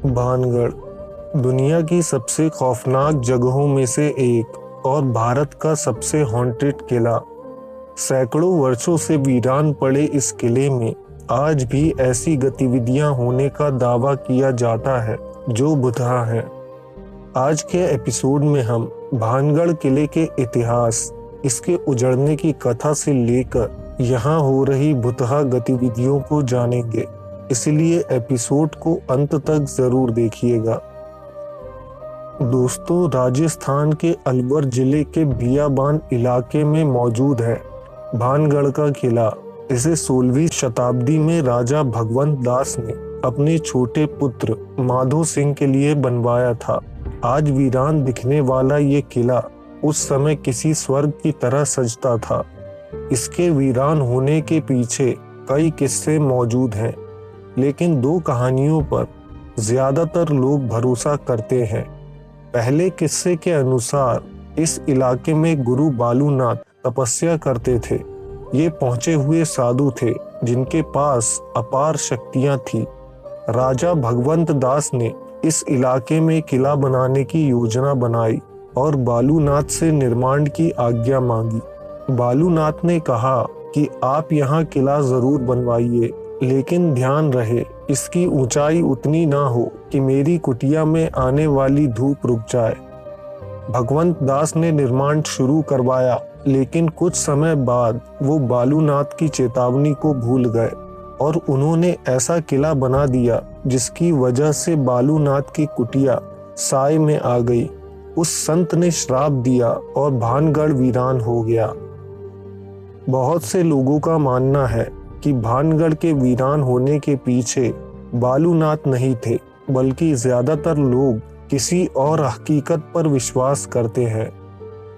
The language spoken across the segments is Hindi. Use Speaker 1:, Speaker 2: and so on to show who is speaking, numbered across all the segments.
Speaker 1: भानगढ़ दुनिया की सबसे खौफनाक जगहों में से एक और भारत का सबसे हॉन्टेड किला। सैकड़ों वर्षों से वीरान पड़े इस किले में आज भी ऐसी गतिविधियां होने का दावा किया जाता है जो भुतहा है। आज के एपिसोड में हम भानगढ़ किले के इतिहास, इसके उजड़ने की कथा से लेकर यहाँ हो रही भुतहा गतिविधियों को जानेंगे, इसलिए एपिसोड को अंत तक जरूर देखिएगा। दोस्तों, राजस्थान के अलवर जिले के बियाबान इलाके में मौजूद है भानगढ़ का किला। इसे 16वीं शताब्दी में राजा भगवंत दास ने अपने छोटे पुत्र माधो सिंह के लिए बनवाया था। आज वीरान दिखने वाला ये किला उस समय किसी स्वर्ग की तरह सजता था। इसके वीरान होने के पीछे कई किस्से मौजूद हैं, लेकिन दो कहानियों पर ज्यादातर लोग भरोसा करते हैं। पहले किस्से के अनुसार इस इलाके में गुरु बालूनाथ तपस्या करते थे। ये पहुंचे हुए साधु थे जिनके पास अपार शक्तियां थी। राजा भगवंत दास ने इस इलाके में किला बनाने की योजना बनाई और बालूनाथ से निर्माण की आज्ञा मांगी। बालूनाथ ने कहा कि आप यहाँ किला जरूर बनवाइए, लेकिन ध्यान रहे इसकी ऊंचाई उतनी ना हो कि मेरी कुटिया में आने वाली धूप रुक जाए। भगवंत दास ने निर्माण शुरू करवाया, लेकिन कुछ समय बाद वो बालूनाथ की चेतावनी को भूल गए और उन्होंने ऐसा किला बना दिया जिसकी वजह से बालूनाथ की कुटिया साए में आ गई। उस संत ने श्राप दिया और भानगढ़ वीरान हो गया। बहुत से लोगों का मानना है कि भानगढ़ के वीरान होने के पीछे बालूनाथ नहीं थे, बल्कि ज्यादातर लोग किसी और हकीकत पर विश्वास करते हैं।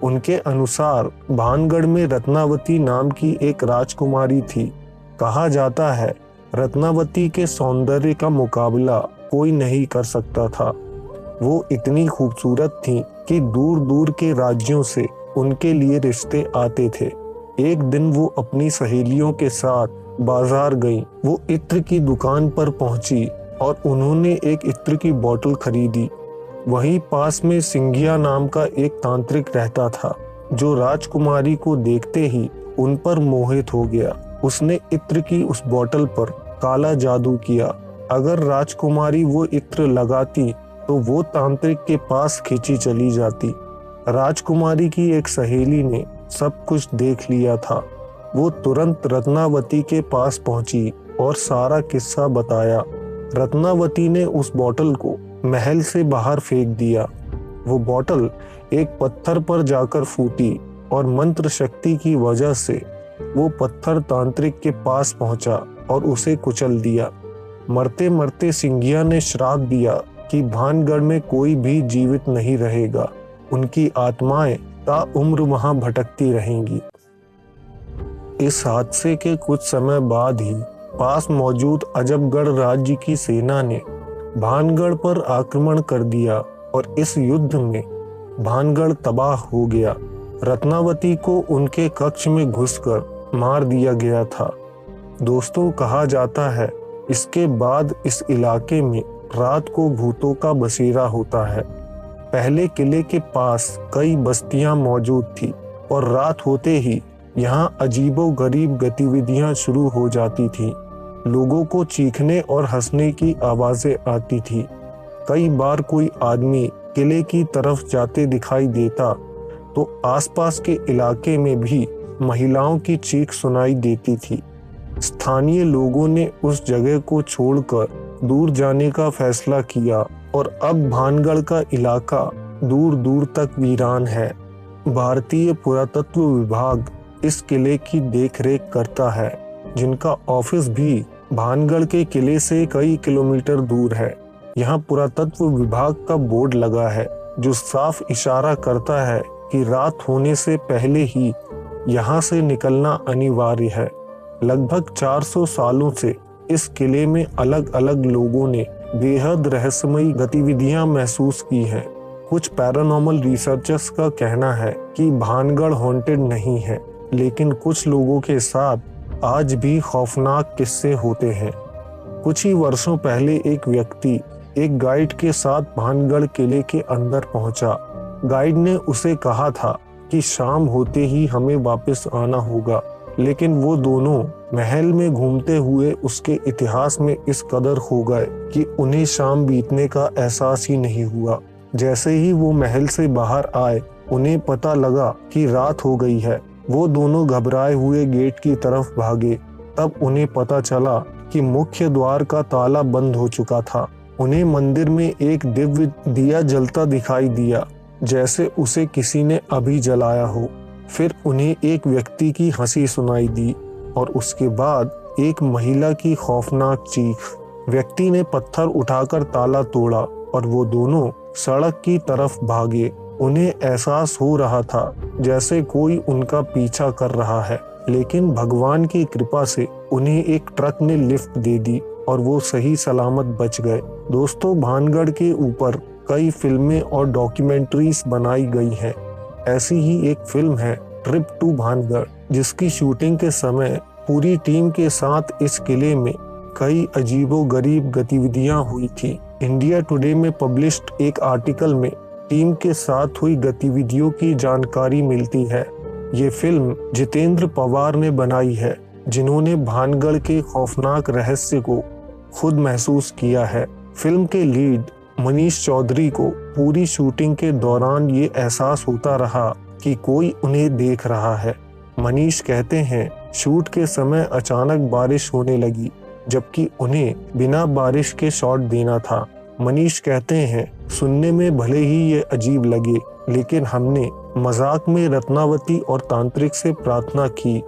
Speaker 1: उनके अनुसार भानगढ़ में रत्नावती नाम की एक राजकुमारी थी। कहा जाता है रत्नावती के सौंदर्य का मुकाबला कोई नहीं कर सकता था। वो इतनी खूबसूरत थी कि दूर दूर के राज्यों से उनके लिए रिश्ते आते थे। एक दिन वो अपनी सहेलियों के साथ बाजार गई। वो इत्र की दुकान पर पहुंची और उन्होंने एक इत्र की बोतल खरीदी। वहीं पास में सिंघिया नाम का एक तांत्रिक रहता था, जो राजकुमारी को देखते ही उन पर मोहित हो गया। उसने इत्र की उस बोतल पर काला जादू किया। अगर राजकुमारी वो इत्र लगाती तो वो तांत्रिक के पास खींची चली जाती। राजकुमारी की एक सहेली ने सब कुछ देख लिया था। वो तुरंत रत्नावती के पास पहुंची और सारा किस्सा बताया। रत्नावती ने उस बोतल को महल से बाहर फेंक दिया। वो बोतल एक पत्थर पर जाकर फूटी और मंत्र शक्ति की वजह से वो पत्थर तांत्रिक के पास पहुंचा और उसे कुचल दिया। मरते मरते सिंघिया ने श्राप दिया कि भानगढ़ में कोई भी जीवित नहीं रहेगा। उनकी आत्माएं ताउम्र वहां भटकती रहेंगी। इस हादसे के कुछ समय बाद ही पास मौजूद अजबगढ़ राज्य की सेना ने भानगढ़ पर आक्रमण कर दिया और इस युद्ध में भानगढ़ तबाह हो गया। रत्नावती को उनके कक्ष में घुसकर मार दिया गया था। दोस्तों, कहा जाता है इसके बाद इस इलाके में रात को भूतों का बसेरा होता है। पहले किले के पास कई बस्तियां मौजूद थी और रात होते ही यहाँ अजीबोगरीब गतिविधियां शुरू हो जाती थी। लोगों को चीखने और हंसने की आवाजें आती थी। कई बार कोई आदमी किले की तरफ जाते दिखाई देता तो आसपास के इलाके में भी महिलाओं की चीख सुनाई देती थी। स्थानीय लोगों ने उस जगह को छोड़कर दूर जाने का फैसला किया और अब भानगढ़ का इलाका दूर दूर तक वीरान है। भारतीय पुरातत्व विभाग इस किले की देखरेख करता है, जिनका ऑफिस भी भानगढ़ के किले से कई किलोमीटर दूर है। यहाँ पुरातत्व विभाग का बोर्ड लगा है जो साफ इशारा करता है कि रात होने से पहले ही यहाँ से निकलना अनिवार्य है। लगभग 400 सालों से इस किले में अलग अलग लोगों ने बेहद रहस्यमयी गतिविधियां महसूस की हैं। कुछ पैरानॉर्मल रिसर्चर्स का कहना है कि भानगढ़ हॉन्टेड नहीं है, लेकिन कुछ लोगों के साथ आज भी खौफनाक किस्से होते हैं। कुछ ही वर्षों पहले एक व्यक्ति एक गाइड के साथ भानगढ़ किले के अंदर पहुंचा। गाइड ने उसे कहा था कि शाम होते ही हमें वापस आना होगा, लेकिन वो दोनों महल में घूमते हुए उसके इतिहास में इस कदर खो गए कि उन्हें शाम बीतने का एहसास ही नहीं हुआ। जैसे ही वो महल से बाहर आए, उन्हें पता लगा कि रात हो गई है। वो दोनों घबराए हुए गेट की तरफ भागे। तब उन्हें पता चला कि मुख्य द्वार का ताला बंद हो चुका था। उन्हें मंदिर में एक दिव्य दिया जलता दिखाई दिया, जैसे उसे किसी ने अभी जलाया हो। फिर उन्हें एक व्यक्ति की हंसी सुनाई दी और उसके बाद एक महिला की खौफनाक चीख। व्यक्ति ने पत्थर उठाकर ताला तोड़ा और वो दोनों सड़क की तरफ भागे। उन्हें एहसास हो रहा था जैसे कोई उनका पीछा कर रहा है, लेकिन भगवान की कृपा से उन्हें एक ट्रक ने लिफ्ट दे दी और वो सही सलामत बच गए। दोस्तों, भानगढ़ के ऊपर कई फिल्में और डॉक्यूमेंट्रीज बनाई गई हैं। ऐसी ही एक फिल्म है ट्रिप टू भानगढ़, जिसकी शूटिंग के समय पूरी टीम के साथ इस किले में कई अजीबोगरीब गतिविधियां हुई थी। इंडिया टुडे में पब्लिश्ड एक आर्टिकल में टीम के साथ हुई गतिविधियों की जानकारी मिलती है। ये फिल्म जितेंद्र पवार ने बनाई है, जिन्होंने भानगढ़ के खौफनाक रहस्य को खुद महसूस किया है। फिल्म के लीड मनीष चौधरी को पूरी शूटिंग के दौरान ये एहसास होता रहा कि कोई उन्हें देख रहा है। मनीष कहते हैं, शूट के समय अचानक बारिश होने लगी, जबकि उन्हें बिना बारिश के शॉट देना था। मनीष कहते हैं, सुनने में भले ही ये अजीब लगे, लेकिन हमने मजाक में रत्नावती और तांत्रिक से प्रार्थना की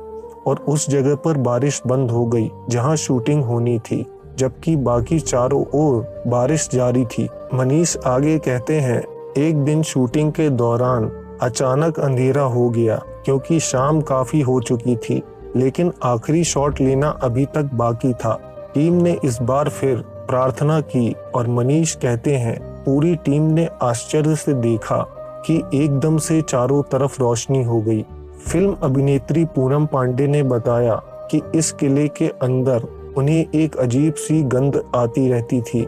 Speaker 1: और उस जगह पर बारिश बंद हो गई जहां शूटिंग होनी थी, जबकि बाकी चारों ओर बारिश जारी थी। मनीष आगे कहते हैं, एक दिन शूटिंग के दौरान अचानक अंधेरा हो गया क्योंकि शाम काफी हो चुकी थी, लेकिन आखिरी शॉट लेना अभी तक बाकी था। टीम ने इस बार फिर प्रार्थना की और मनीष कहते हैं, पूरी टीम ने आश्चर्य से देखा कि एकदम से चारों तरफ रोशनी हो गई। फिल्म अभिनेत्री पूनम पांडे ने बताया कि इस किले के अंदर उन्हें एक अजीब सी गंध आती रहती थी।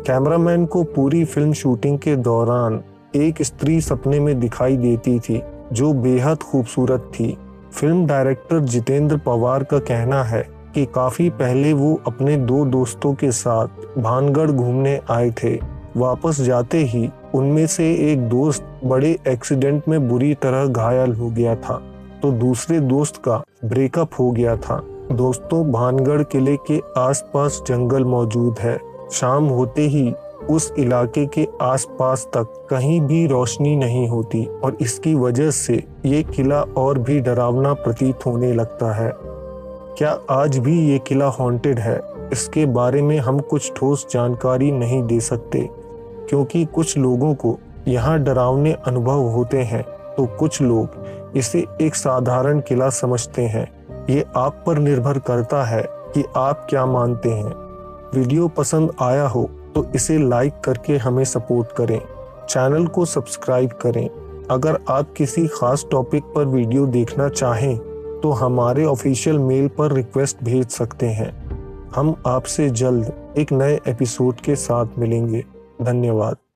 Speaker 1: कैमरामैन को पूरी फिल्म शूटिंग के दौरान एक स्त्री सपने में दिखाई देती थी जो बेहद खूबसूरत थी। फिल्म डायरेक्टर जितेंद्र पवार का कहना है कि काफी पहले वो अपने दो दोस्तों के साथ भानगढ़ घूमने आए थे। वापस जाते ही उनमें से एक दोस्त बड़े एक्सीडेंट में बुरी तरह घायल हो गया था, तो दूसरे दोस्त का ब्रेकअप हो गया था। दोस्तों, भानगढ़ किले के आसपास जंगल मौजूद है। शाम होते ही उस इलाके के आसपास तक कहीं भी रोशनी नहीं होती और इसकी वजह से ये किला और भी डरावना प्रतीत होने लगता है। क्या आज भी ये किला हॉन्टेड है? इसके बारे में हम कुछ ठोस जानकारी नहीं दे सकते, क्योंकि कुछ लोगों को यहाँ डरावने अनुभव होते हैं तो कुछ लोग इसे एक साधारण किला समझते हैं। ये आप पर निर्भर करता है कि आप क्या मानते हैं। वीडियो पसंद आया हो तो इसे लाइक करके हमें सपोर्ट करें। चैनल को सब्सक्राइब करें। अगर आप किसी खास टॉपिक पर वीडियो देखना चाहें तो हमारे ऑफिशियल मेल पर रिक्वेस्ट भेज सकते हैं। हम आपसे जल्द एक नए एपिसोड के साथ मिलेंगे। धन्यवाद।